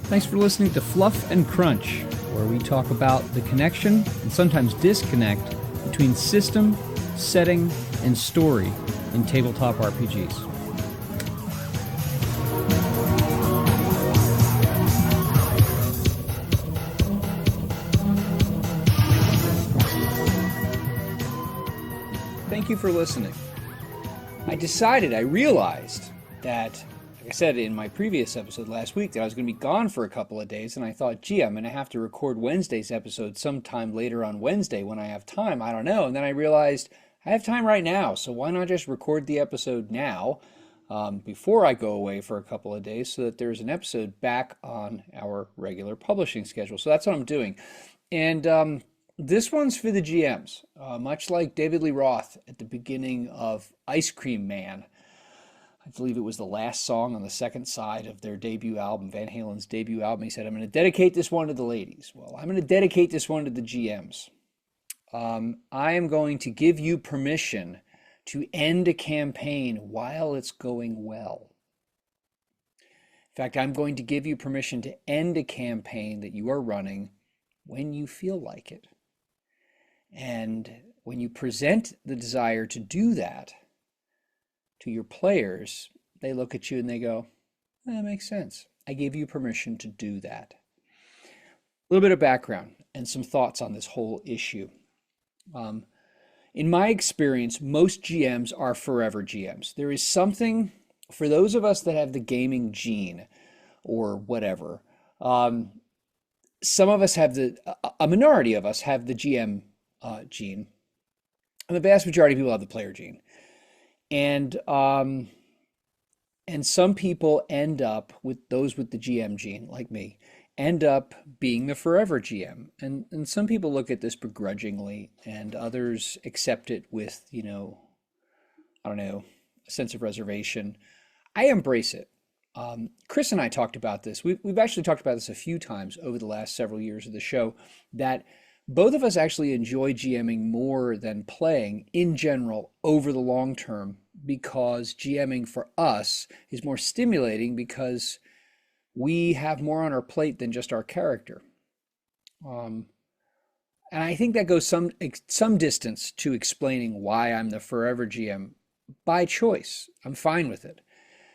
Thanks for listening to Fluff and Crunch, where we talk about the connection and sometimes disconnect between system, setting, and story in tabletop RPGs. Thank you for listening. I realized that, like I said in my previous episode last week, that I was going to be gone for a couple of days, and I thought, gee, I'm going to have to record Wednesday's episode sometime later on Wednesday when I have time. I don't know. And then I realized I have time right now, so why not just record the episode now before I go away for a couple of days so that there's an episode back on our regular publishing schedule. So that's what I'm doing. And this one's for the GMs, much like David Lee Roth at the beginning of Ice Cream Man. I believe it was the last song on the second side of their debut album, Van Halen's debut album. He said, I'm going to dedicate this one to the ladies. Well, I'm going to dedicate this one to the GMs. I am going to give you permission to end a campaign while it's going well. In fact, I'm going to give you permission to end a campaign that you are running when you feel like it. And when you present the desire to do that to your players, they look at you and they go, that makes sense. I gave you permission to do that. A little bit of background and some thoughts on this whole issue. In my experience, most GMs are forever GMs. There is something, for those of us that have the gaming gene or whatever, some of us have a minority of us have the GM gene, and the vast majority of people have the player gene. And some people end up with those with the GM gene, like me, end up being the forever GM. And some people look at this begrudgingly, and others accept it with, I don't know, a sense of reservation. I embrace it. Chris and I talked about this. We've actually talked about this a few times over the last several years of the show, that both of us actually enjoy GMing more than playing in general over the long term, because GMing for us is more stimulating because we have more on our plate than just our character. And I think that goes some distance to explaining why I'm the forever GM by choice. I'm fine with it.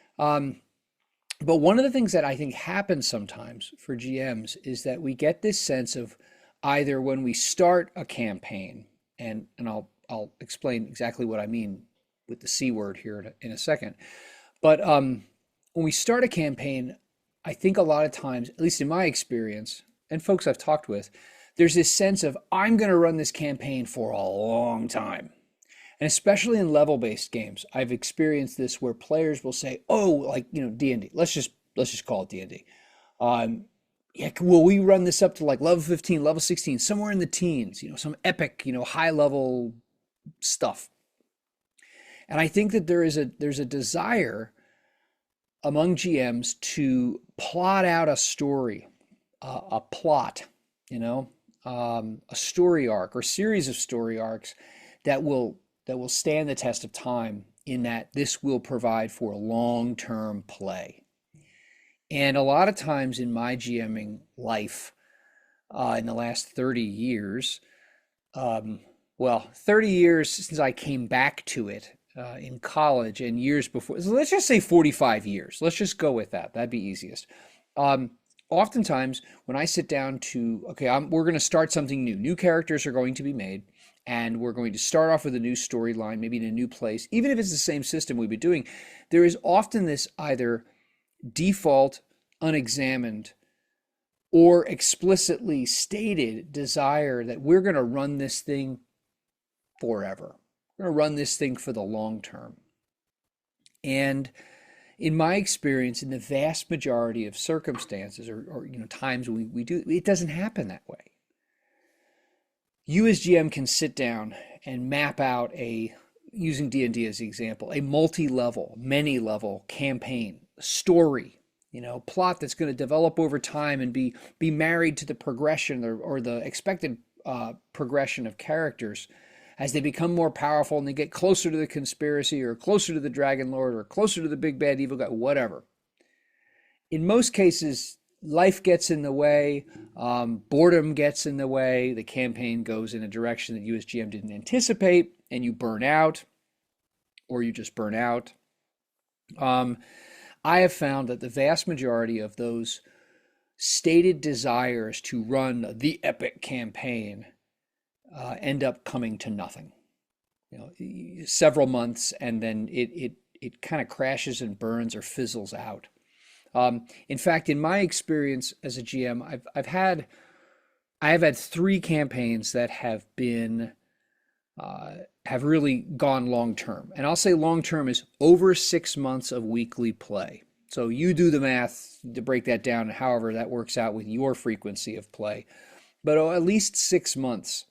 But one of the things that I think happens sometimes for GMs is that we get this sense of, either when we start a campaign, and I'll explain exactly what I mean with the C word here in a second. But when we start a campaign, I think a lot of times, at least in my experience, and folks I've talked with, there's this sense of, I'm going to run this campaign for a long time. And especially in level-based games, I've experienced this where players will say, oh, like, D&D, let's just call it D&D. Yeah, will we run this up to like level 15, level 16, somewhere in the teens, some epic, high level stuff. And I think that there's a desire among GMs to plot out a story, a plot, a story arc or series of story arcs that will stand the test of time, in that this will provide for long-term play. And a lot of times in my GMing life, in the last 30 years, 30 years since I came back to it in college, and years before, so let's just say 45 years. Let's just go with that. That'd be easiest. Oftentimes when I sit down to, we're going to start something new. New characters are going to be made, and we're going to start off with a new storyline, maybe in a new place. Even if it's the same system we've been doing, there is often this either default, unexamined, or explicitly stated desire that we're going to run this thing forever. We're going to run this thing for the long term. And in my experience, in the vast majority of circumstances or times when we do, it doesn't happen that way. You as GM can sit down and map out using D&D as the example, a multi-level, many-level campaign, story, plot that's going to develop over time and be married to the progression or the expected progression of characters as they become more powerful and they get closer to the conspiracy or closer to the Dragon Lord or closer to the big bad evil guy, whatever. In most cases, life gets in the way, boredom gets in the way, the campaign goes in a direction that you as GM didn't anticipate, and you burn out, or you just burn out. I have found that the vast majority of those stated desires to run the epic campaign end up coming to nothing. Several months, and then it kind of crashes and burns or fizzles out. In fact, in my experience as a GM, I have had 3 campaigns that have really gone long term. And I'll say long term is over 6 months of weekly play. So you do the math to break that down, however that works out with your frequency of play. But at least 6 months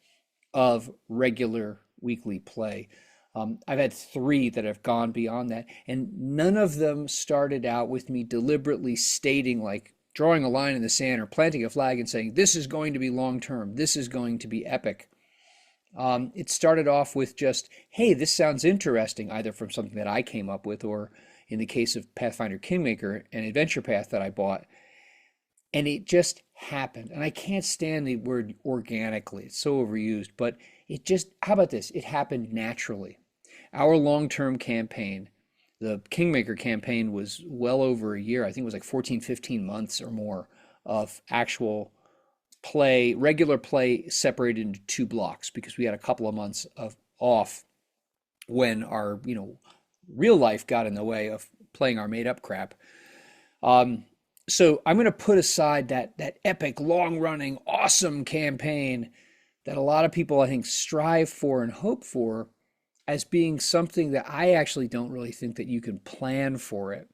of regular weekly play. I've had 3 that have gone beyond that, and none of them started out with me deliberately stating, like drawing a line in the sand or planting a flag and saying, this is going to be long term, this is going to be epic. It started off with just, hey, this sounds interesting, either from something that I came up with, or in the case of Pathfinder Kingmaker, an adventure path that I bought. And it just happened. And I can't stand the word organically. It's so overused, but it just, how about this? It happened naturally. Our long-term campaign, the Kingmaker campaign, was well over a year. I think it was like 14, 15 months or more of actual play, regular play, separated into 2 blocks, because we had a couple of months of off when our, real life got in the way of playing our made up crap. So I'm going to put aside that epic, long-running, awesome campaign that a lot of people, I think, strive for and hope for, as being something that I actually don't really think that you can plan for it,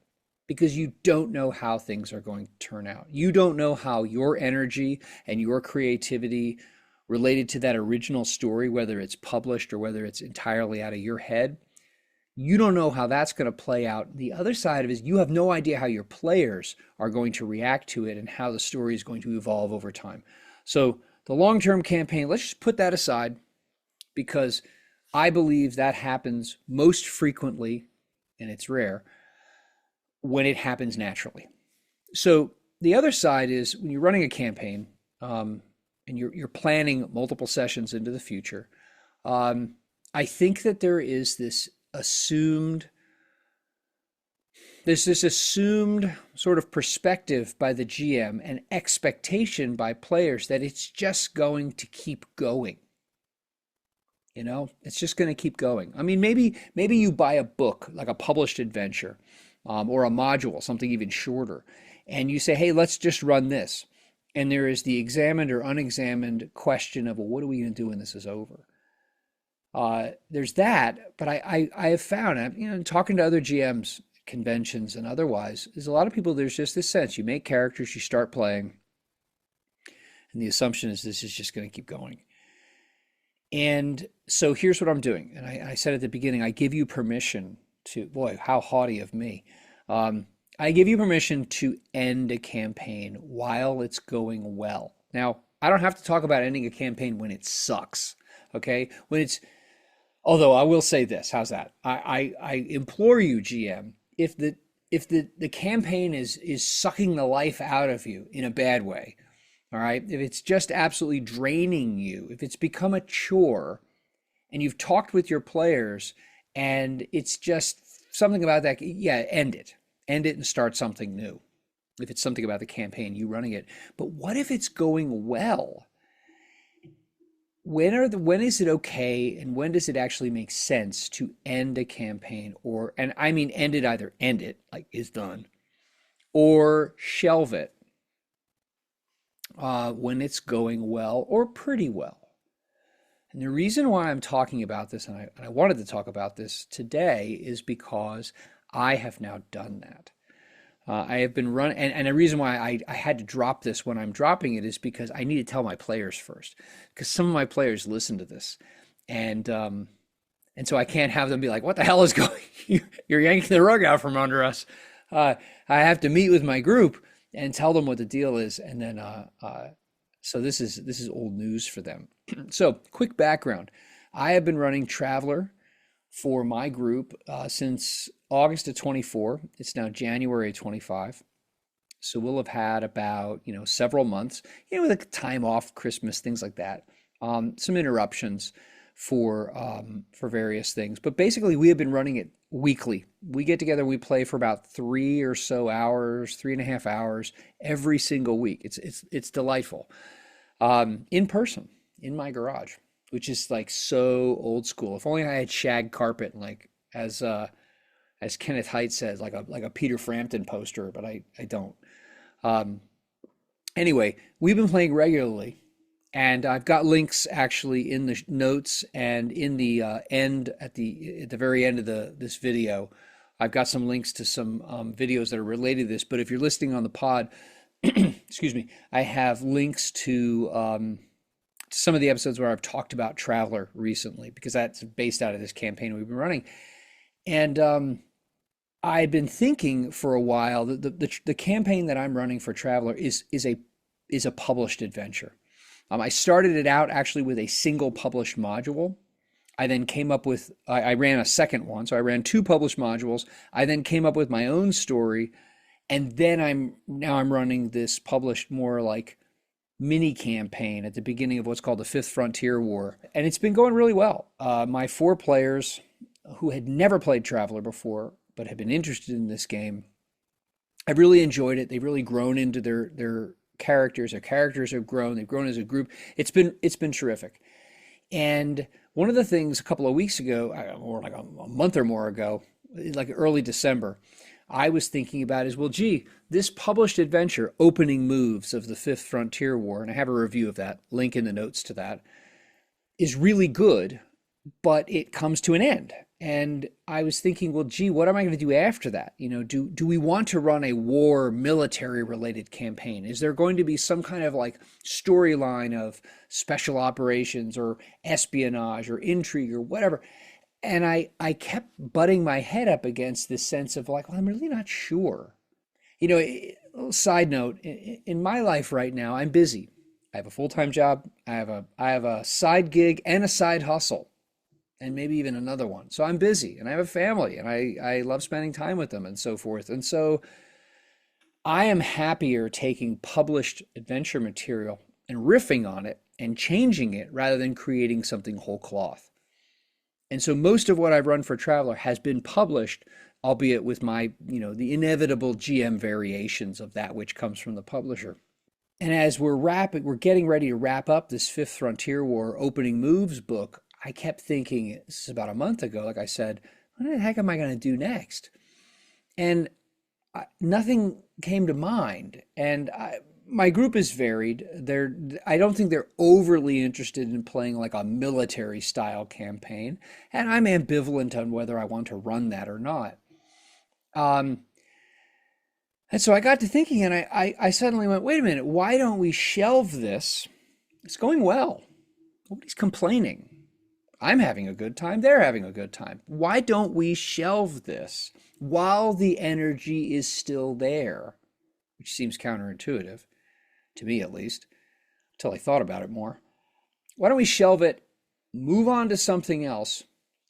because you don't know how things are going to turn out. You don't know how your energy and your creativity related to that original story, whether it's published or whether it's entirely out of your head, you don't know how that's going to play out. The other side of it is you have no idea how your players are going to react to it and how the story is going to evolve over time. So the long-term campaign, let's just put that aside, because I believe that happens most frequently, and it's rare, when it happens naturally. So the other side is when you're running a campaign, and you're planning multiple sessions into the future, I think that there's this assumed sort of perspective by the GM and expectation by players that it's just going to keep going. It's just going to keep going. I mean, maybe you buy a book, like a published adventure, or a module, something even shorter, and you say, hey, let's just run this. And there is the examined or unexamined question of, well, what are we going to do when this is over? There's that, but I have found, talking to other GMs, conventions and otherwise, there's a lot of people, there's just this sense, you make characters, you start playing, and the assumption is this is just going to keep going. And so here's what I'm doing. And I said at the beginning, I give you permission to, boy, how haughty of me. I give you permission to end a campaign while it's going well. Now, I don't have to talk about ending a campaign when it sucks, okay? Although I will say this, how's that? I implore you, GM, if the campaign is sucking the life out of you in a bad way, all right? If it's just absolutely draining you, if it's become a chore, and you've talked with your players, and it's just something about that, yeah, end it and start something new. If it's something about the campaign, you running it. But what if it's going well? When is it okay, and when does it actually make sense to end a campaign, and I mean end it, like is done, or shelve it when it's going well or pretty well? And the reason why I'm talking about this, and I wanted to talk about this today, is because I have now done that. I have been running, and the reason why I had to drop this when I'm dropping it is because I need to tell my players first, because some of my players listen to this, and so I can't have them be like, "What the hell is going? You're yanking the rug out from under us." I have to meet with my group and tell them what the deal is, and then so this is old news for them. So quick background: I have been running Traveler for my group since August of 24. It's now January of 25. So we'll have had about, several months, with like time off, Christmas, things like that. Some interruptions for various things. But basically we have been running it weekly. We get together, we play for about 3 or so hours, 3.5 hours every single week. It's delightful. In person, in my garage, which is like so old school. If only I had shag carpet, like as Kenneth Haidt says, like a Peter Frampton poster, but I don't. Um, anyway, we've been playing regularly, and I've got links actually in the notes and in the end at the very end of the this video. I've got some links to some videos that are related to this. But if you're listening on the pod, excuse me, I have links to some of the episodes where I've talked about Traveler recently, because that's based out of this campaign we've been running. And I've been thinking for a while that the campaign that I'm running for Traveler is a published adventure. I started it out actually with a single published module. I then came up with, I ran a second one. So I ran two published modules. I then came up with my own story. And then I'm running this published, more like mini campaign at the beginning of what's called the Fifth Frontier War. And it's been going really well. My four players who had never played Traveler before, but have been interested in this game, I've really enjoyed it. They've really grown into their characters. Their characters have grown. They've grown as a group. It's been terrific. And one of the things a couple of weeks ago, or like a month or more ago, like early December, I was thinking about is, well, gee, this published adventure, Opening Moves of the Fifth Frontier War, and I have a review of that, link in the notes to that, is really good, but it comes to an end. And I was thinking, well, gee, what am I going to do after that? Do we want to run a war military related campaign? Is there going to be some kind of like storyline of special operations or espionage or intrigue or whatever? And I kept butting my head up against this sense of like, well, I'm really not sure. Side note, in my life right now, I'm busy. I have a full-time job. I have a side gig and a side hustle, and maybe even another one. So I'm busy, and I have a family, and I love spending time with them and so forth. And so I am happier taking published adventure material and riffing on it and changing it rather than creating something whole cloth. And so most of what I've run for Traveler has been published, albeit with my, the inevitable GM variations of that which comes from the publisher. And as we're getting ready to wrap up this Fifth Frontier War Opening Moves book, I kept thinking, this is about a month ago, like I said, what the heck am I going to do next? And nothing came to mind. And my group is varied. I don't think they're overly interested in playing like a military style campaign. And I'm ambivalent on whether I want to run that or not. And so I got to thinking, and I suddenly went, wait a minute, why don't we shelve this? It's going well. Nobody's complaining. I'm having a good time. They're having a good time. Why don't we shelve this while the energy is still there? Which seems counterintuitive, to me at least, until I thought about it more. Why don't we shelve it, move on to something else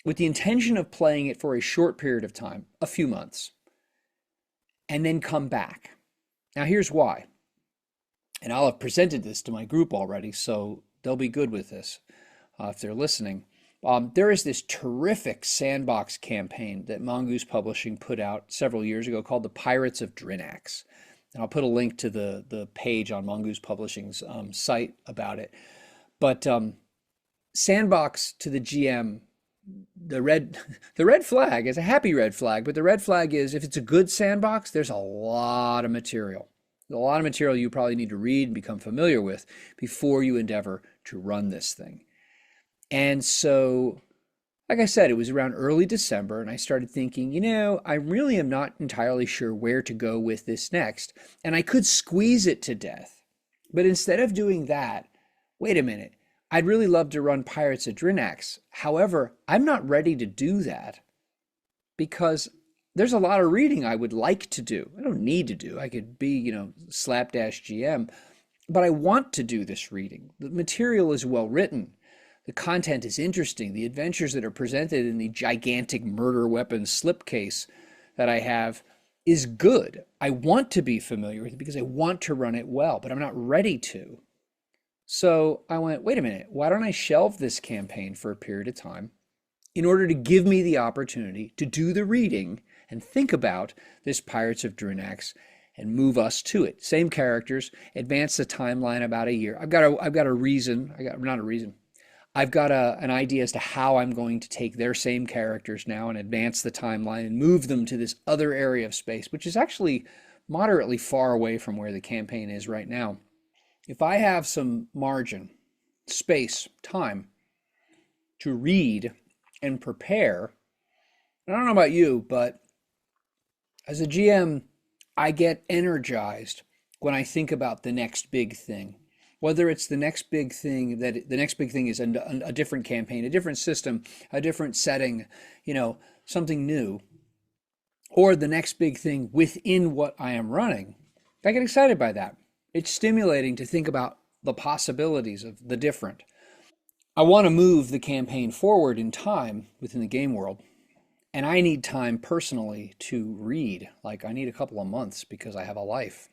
with the intention of playing it for a short period of time, a few months, and then come back? Now here's why. And I'll have presented this to my group already, so they'll be good with this if they're listening. There is this terrific sandbox campaign that Mongoose Publishing put out several years ago called The Pirates of Drinax. And I'll put a link to the page on Mongoose Publishing's site about it. But sandbox to the GM, the red flag is a happy red flag, but the red flag is if it's a good sandbox, there's a lot of material. There's a lot of material you probably need to read and become familiar with before you endeavor to run this thing. And so, like I said, it was around early December, and I started thinking, I really am not entirely sure where to go with this next. And I could squeeze it to death. But instead of doing that, wait a minute, I'd really love to run Pirates of Drinax. However, I'm not ready to do that because there's a lot of reading I would like to do. I don't need to do. I could be, slapdash GM, but I want to do this reading. The material is well written. The content is interesting. The adventures that are presented in the gigantic murder weapon slipcase that I have is good. I want to be familiar with it because I want to run it well, but I'm not ready to. So I went, wait a minute, why don't I shelve this campaign for a period of time in order to give me the opportunity to do the reading and think about this Pirates of Drinax and move us to it. Same characters, advance the timeline about a year. I've got a reason. Not a reason. I've got an idea as to how I'm going to take their same characters now and advance the timeline and move them to this other area of space, which is actually moderately far away from where the campaign is right now. If I have some margin, space, time to read and prepare, and I don't know about you, but as a GM, I get energized when I think about the next big thing. Whether it's the next big thing, that the next big thing is a different campaign, a different system, a different setting, something new, or the next big thing within what I am running, I get excited by that. It's stimulating to think about the possibilities of the different. I want to move the campaign forward in time within the game world. And I need time personally to read. Like I need a couple of months because I have a life.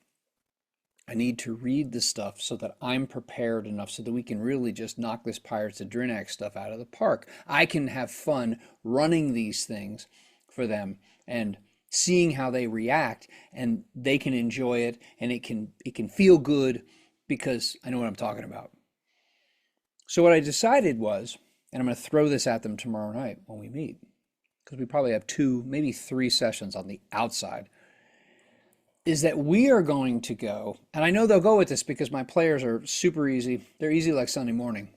I need to read the stuff so that I'm prepared enough so that we can really just knock this Pirates of Drinax stuff out of the park. I can have fun running these things for them and seeing how they react, and they can enjoy it, and it can feel good because I know what I'm talking about. So what I decided was, and I'm going to throw this at them tomorrow night when we meet, because we probably have 2, maybe 3 sessions on the outside, is that we are going to go, and I know they'll go with this because my players are super easy. They're easy like Sunday morning.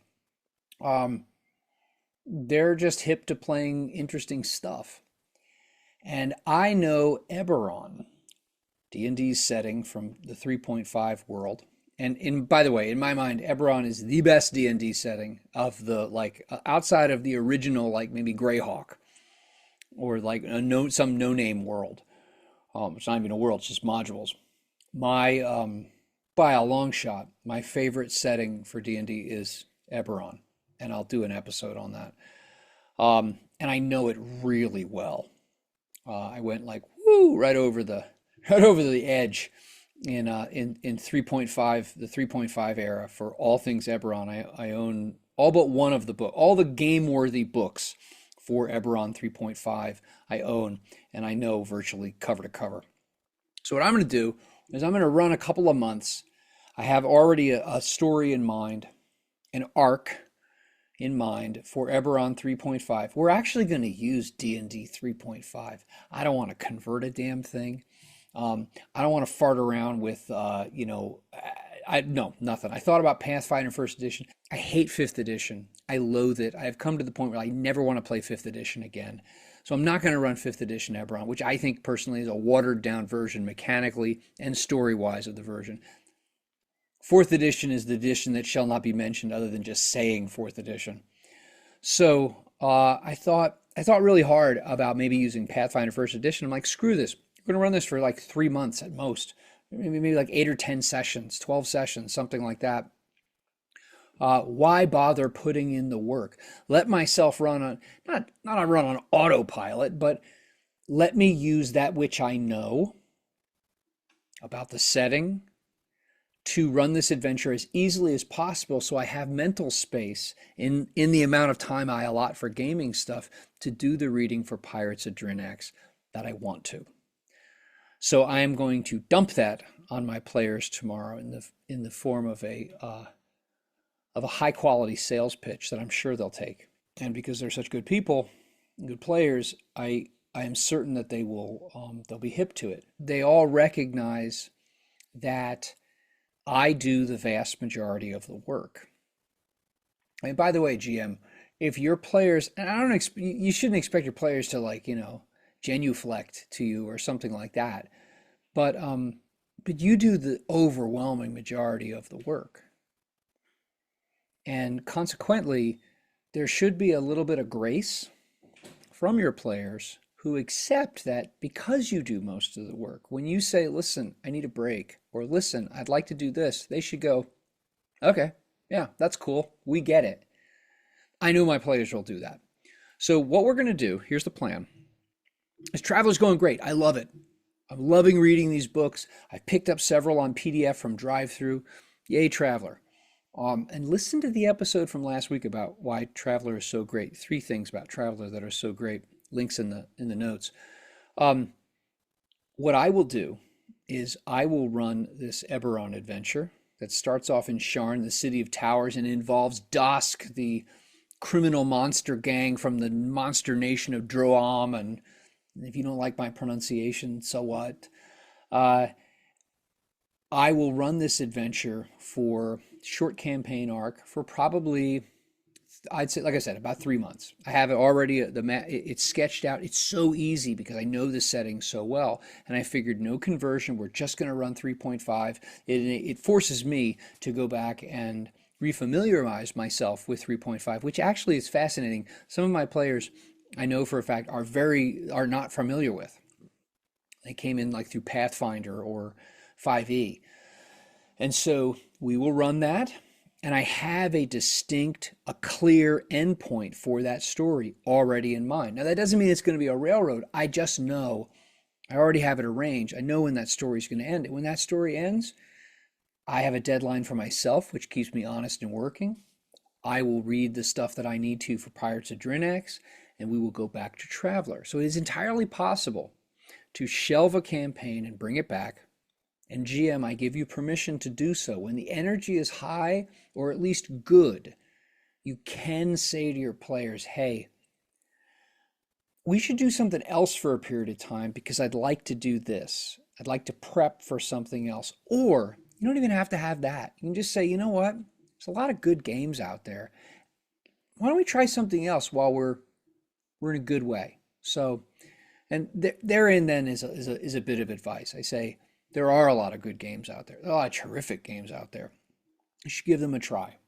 They're just hip to playing interesting stuff. And I know Eberron, D&D's setting from the 3.5 world. And by the way, in my mind, Eberron is the best D&D setting of the, outside of the original, maybe Greyhawk, or some no-name world. It's not even a world, it's just modules. By a long shot, my favorite setting for D&D is Eberron, and I'll do an episode on that. And I know it really well. I went right over the edge in 3.5, the 3.5 era for all things Eberron. I own all but one of the book, all the game-worthy books for Eberron 3.5 I own, and I know virtually cover to cover. So what I'm going to do is I'm going to run a couple of months. I have already a story in mind, an arc in mind for Eberron 3.5. We're actually going to use D&D 3.5. I don't want to convert a damn thing. I don't want to fart around with, no, nothing. I thought about Pathfinder First Edition. I hate 5th edition. I loathe it. I've come to the point where I never want to play 5th edition again. So I'm not going to run 5th edition Eberron, which I think personally is a watered down version mechanically and story-wise of the version. 4th edition is the edition that shall not be mentioned other than just saying 4th edition. So I thought really hard about maybe using Pathfinder First Edition. I'm like, screw this. We're going to run this for 3 months at most. Maybe 8 or 10 sessions, 12 sessions, something like that. Why bother putting in the work? Let myself run on, not run on autopilot, but let me use that which I know about the setting to run this adventure as easily as possible, so I have mental space in the amount of time I allot for gaming stuff to do the reading for Pirates of Drinax that I want to. So I am going to dump that on my players tomorrow in the form of a high quality sales pitch that I'm sure they'll take. And because they're such good people, good players, I am certain that they'll be hip to it. They all recognize that I do the vast majority of the work. And by the way, GM, if your players, and you shouldn't expect your players to genuflect to you or something like that, but you do the overwhelming majority of the work. And consequently, there should be a little bit of grace from your players who accept that because you do most of the work. When you say, listen, I need a break, or listen, I'd like to do this, they should go, okay, yeah, that's cool. We get it. I know my players will do that. So what we're going to do, here's the plan, is Traveler's going great. I love it. I'm loving reading these books. I've picked up several on PDF from drive-through. Yay, Traveler. And listen to the episode from last week about why Traveler is so great. 3 things about Traveler that are so great. Links in the notes. What I will do is I will run this Eberron adventure that starts off in Sharn, the city of towers, and involves Dusk, the criminal monster gang from the monster nation of Droam. And if you don't like my pronunciation, so what? I will run this adventure for short campaign arc for probably, I'd say, like I said, about 3 months. I have it already, it's sketched out. It's so easy because I know the setting so well. And I figured no conversion. We're just going to run 3.5. It forces me to go back and refamiliarize myself with 3.5, which actually is fascinating. Some of my players, I know for a fact, are not familiar with. They came in like through Pathfinder or 5e. And so we will run that. And I have a clear endpoint for that story already in mind. Now, that doesn't mean it's going to be a railroad. I just know, I already have it arranged. I know when that story is going to end. And when that story ends, I have a deadline for myself, which keeps me honest and working. I will read the stuff that I need to for Pirates of Drinax, and we will go back to Traveler. So it is entirely possible to shelve a campaign and bring it back. And GM, I give you permission to do so. When the energy is high, or at least good, you can say to your players, hey, we should do something else for a period of time because I'd like to do this. I'd like to prep for something else. Or you don't even have to have that. You can just say, you know what? There's a lot of good games out there. Why don't we try something else while we're in a good way? So, and therein then is a bit of advice. I say, there are a lot of good games out there. There are a lot of terrific games out there. You should give them a try.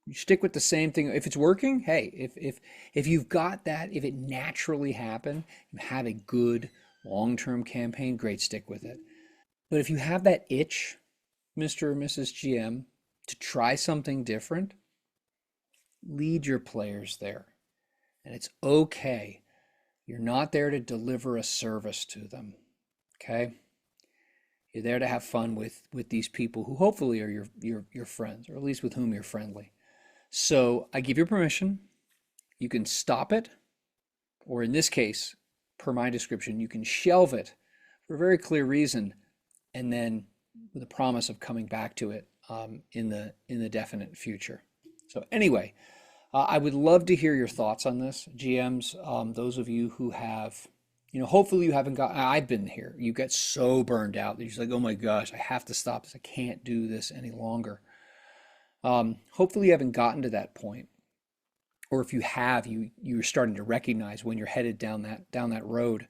You stick with the same thing. If it's working, hey, if you've got that, if it naturally happened, you have a good long-term campaign, great, stick with it. But if you have that itch, Mr. or Mrs. GM, to try something different, lead your players there. And it's okay. You're not there to deliver a service to them. Okay? You're there to have fun with these people who hopefully are your friends, or at least with whom you're friendly. So I give you permission. You can stop it, or in this case, per my description, you can shelve it for a very clear reason, and then with a promise of coming back to it in the definite future. So anyway, I would love to hear your thoughts on this, GMs. Those of you who have, hopefully you haven't got, I've been here. You get so burned out that you're just like, oh my gosh, I have to stop this. I can't do this any longer. Hopefully you haven't gotten to that point. Or if you have, you're starting to recognize when you're headed down that road.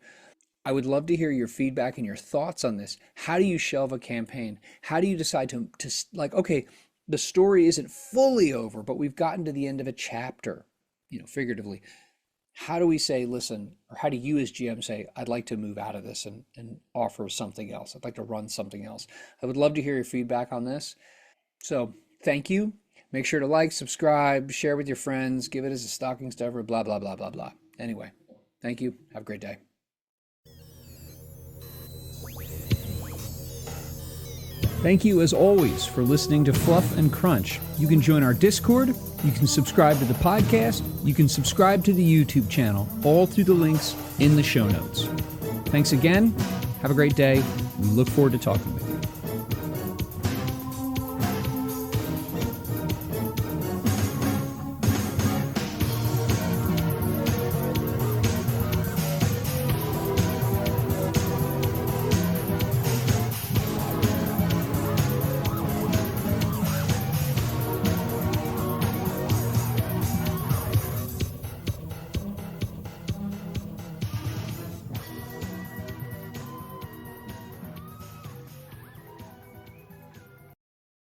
I would love to hear your feedback and your thoughts on this. How do you shelve a campaign? How do you decide to like, okay, the story isn't fully over, but we've gotten to the end of a chapter, figuratively. How do we say, listen, or how do you as GM say, I'd like to move out of this and offer something else. I'd like to run something else. I would love to hear your feedback on this. So thank you. Make sure to like, subscribe, share with your friends, give it as a stocking stuffer, blah, blah, blah, blah, blah. Anyway, thank you. Have a great day. Thank you, as always, for listening to Fluff and Crunch. You can join our Discord, you can subscribe to the podcast, you can subscribe to the YouTube channel, all through the links in the show notes. Thanks again. Have a great day. We look forward to talking with you.